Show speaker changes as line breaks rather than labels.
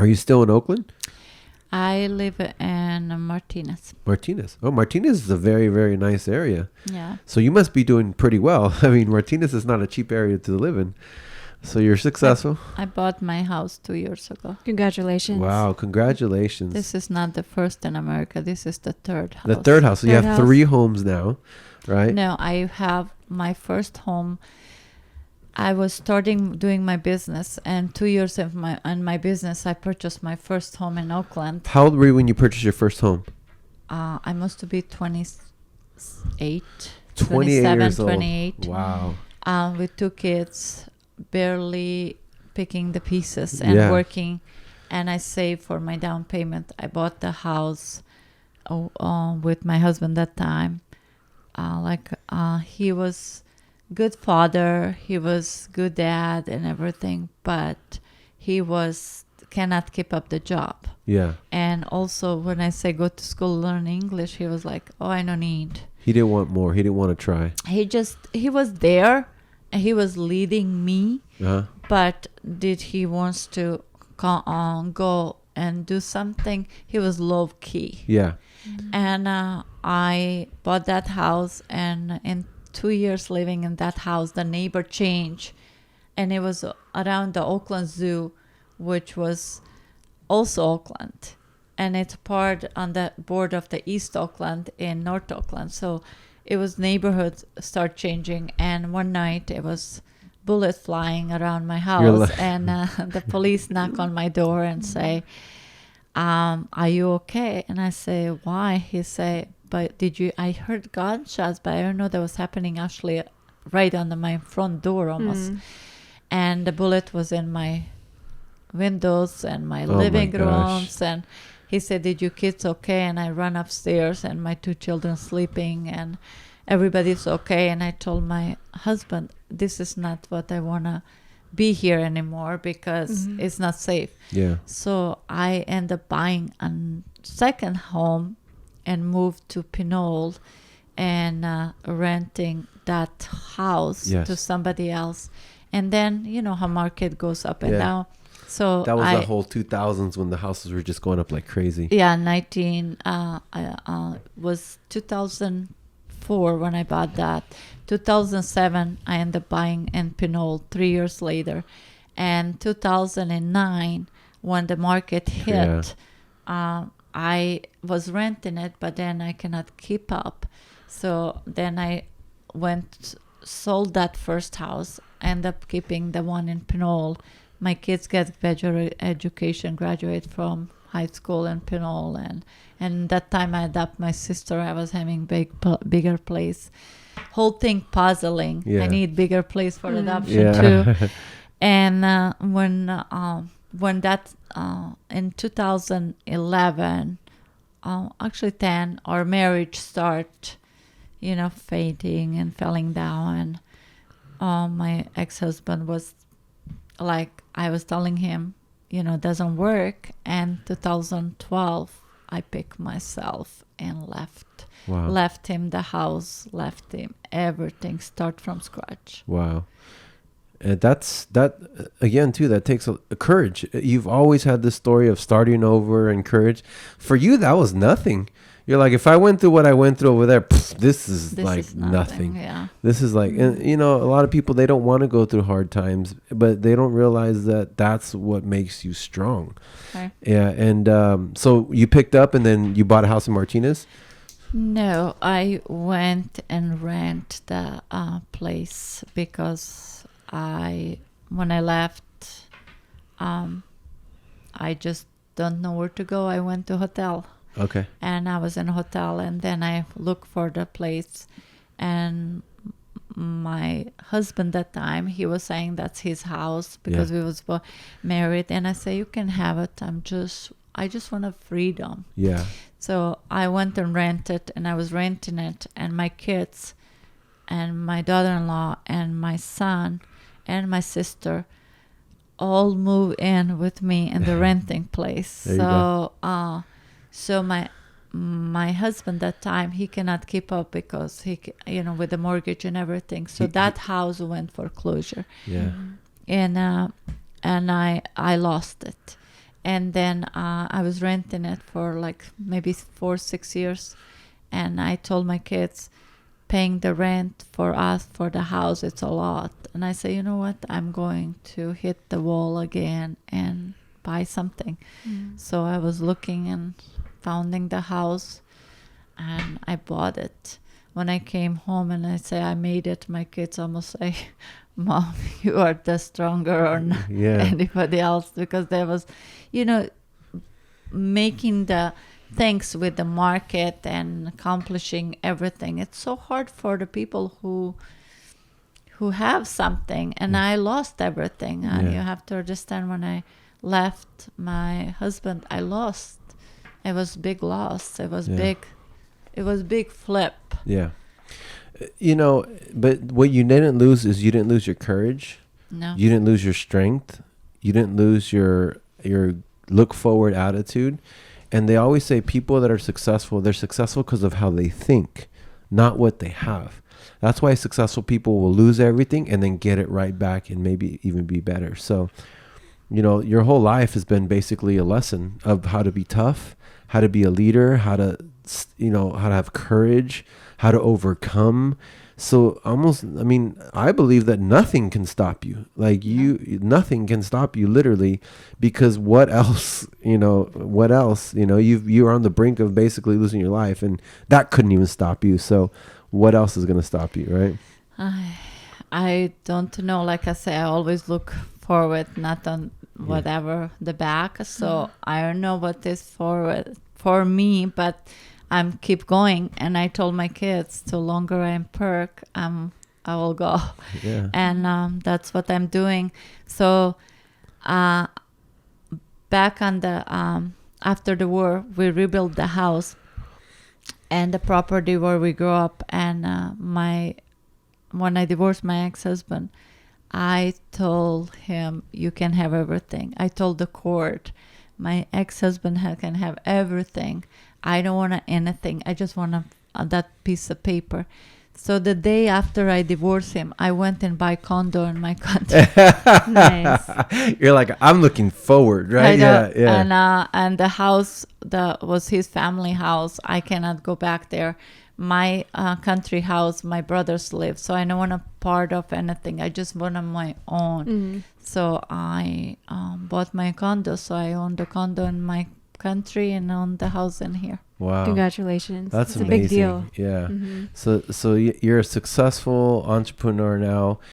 Are you still in Oakland?
I live in Martinez.
Martinez. Oh, Martinez is a very, very nice area.
Yeah.
So you must be doing pretty well. I mean, Martinez is not a cheap area to live in. So you're successful.
I bought my house 2 years ago.
Congratulations.
Wow, congratulations.
This is not the first in America. This is the third house.
The third house. So you
Third
have
house.
3 homes now, right?
No, I have my first home. I was starting doing my business, and 2 years of my business, I purchased my first home in Oakland.
How old were you when you purchased your first home?
I must be 28,
28
27,
years old.
28.
Wow.
With 2 kids, barely picking the pieces and
Yeah.
working. And I saved for my down payment. I bought the house with my husband that time. He was good father, he was good dad and everything, but he cannot keep up the job.
Yeah.
And also when I say go to school, learn English, he was like, oh, I don't need.
He didn't want more. He didn't want to try.
He was there and he was leading me,
Uh-huh.
but did he wants to go and do something? He was low key.
Yeah.
And I bought that house, and in 2 years living in that house, the neighbor changed, and it was around the Oakland Zoo, which was also Oakland, and it's part on the board of the East Oakland in North Oakland. So it was neighborhoods start changing, and one night it was bullets flying around my house, and the police knock on my door and say, are you okay? And I say, why? He say, but I heard gunshots, but I don't know that was happening actually right under my front door almost. And the bullet was in my windows and my living rooms. And he said, did your kids okay? And I run upstairs and my 2 children sleeping and everybody's okay. And I told my husband, this is not what I want to be here anymore because it's not safe.
Yeah.
So I end up buying a second home and moved to Pinole and renting that house to somebody else. And then, you know how market goes up and down. So
that was the whole 2000s when the houses were just going up like crazy.
Yeah, was 2004 when I bought that. 2007, I ended up buying in Pinole 3 years later. And 2009, when the market hit, I was renting it, but then I cannot keep up. So then I sold that first house, ended up keeping the one in Pinole. My kids get education, graduate from high school in Pinole. And that time I adopted my sister. I was having bigger place. Whole thing puzzling. I need bigger place for adoption too. And when that in 2011, actually 10, our marriage start, fading and falling down. And my ex-husband was like, I was telling him, doesn't work. And 2012, I picked myself and left.
Wow.
Left him the house, left him everything, start from scratch.
Wow. And that again too, that takes a courage. You've always had this story of starting over and courage. For you, that was nothing. You're like, if I went through what I went through over there, this is nothing.
Yeah.
This is like, and a lot of people, they don't want to go through hard times, but they don't realize that that's what makes you strong.
Okay.
Yeah. And so you picked up and then you bought a house in Martinez?
No, I went and rent the place because when I left, I just don't know where to go. I went to hotel.
Okay.
And I was in a hotel, and then I looked for the place, and my husband that time, he was saying that's his house because we was married, and I say, you can have it. I just want a freedom.
Yeah.
So I went and rented, and I was renting it, and my kids and my daughter-in-law and my son and my sister all moved in with me in the renting place. So my husband that time, he cannot keep up because he, with the mortgage and everything. So that house went foreclosure.
Yeah.
And I lost it. And then I was renting it for like maybe 4-6 years. And I told my kids, paying the rent for us for the house, it's a lot. And I say, you know what? I'm going to hit the wall again and buy something. So I was looking and finding the house, and I bought it. When I came home and I say I made it, my kids almost say, Mom, you are the stronger or not anybody else, because there was, you know, making the things with the market and accomplishing everything. It's so hard for the people who have something, and I lost everything. And you have to understand, when I left my husband, I lost. It was big loss. It was big flip.
Yeah. You know, but what you didn't lose is you didn't lose your courage.
No.
You didn't lose your strength. You didn't lose your look forward attitude. And they always say people that are successful, they're successful because of how they think, not what they have. That's why successful people will lose everything and then get it right back and maybe even be better. So, you know, your whole life has been basically a lesson of how to be tough, how to be a leader, how to, you know, how to have courage, how to overcome. So almost, I mean, I believe that nothing can stop you. Like nothing can stop you literally, because what else, you know, you're on the brink of basically losing your life, and that couldn't even stop you. So what else is going to stop you, right?
I don't know. Like I say, I always look forward, not on whatever the back. So I don't know what is forward for me, but I'm keep going. And I told my kids, the longer I'm perk, I will go. Yeah. And that's what I'm doing. So back on the after the war, we rebuilt the house and the property where we grew up. And when I divorced my ex-husband, I told him, you can have everything. I told the court, my ex-husband can have everything. I don't want anything. I just want that piece of paper. So the day after I divorced him, I went and buy condo in my country.
Nice. You're like, I'm looking forward, right?
Yeah. And the house that was his family house, I cannot go back there. My country house, my brothers live, so I don't want a part of anything. I just want on my own. So I bought my condo. So I own the condo in my country and own the house in here.
Wow. Congratulations.
That's
amazing.
A big deal. Yeah. So you're a successful entrepreneur now.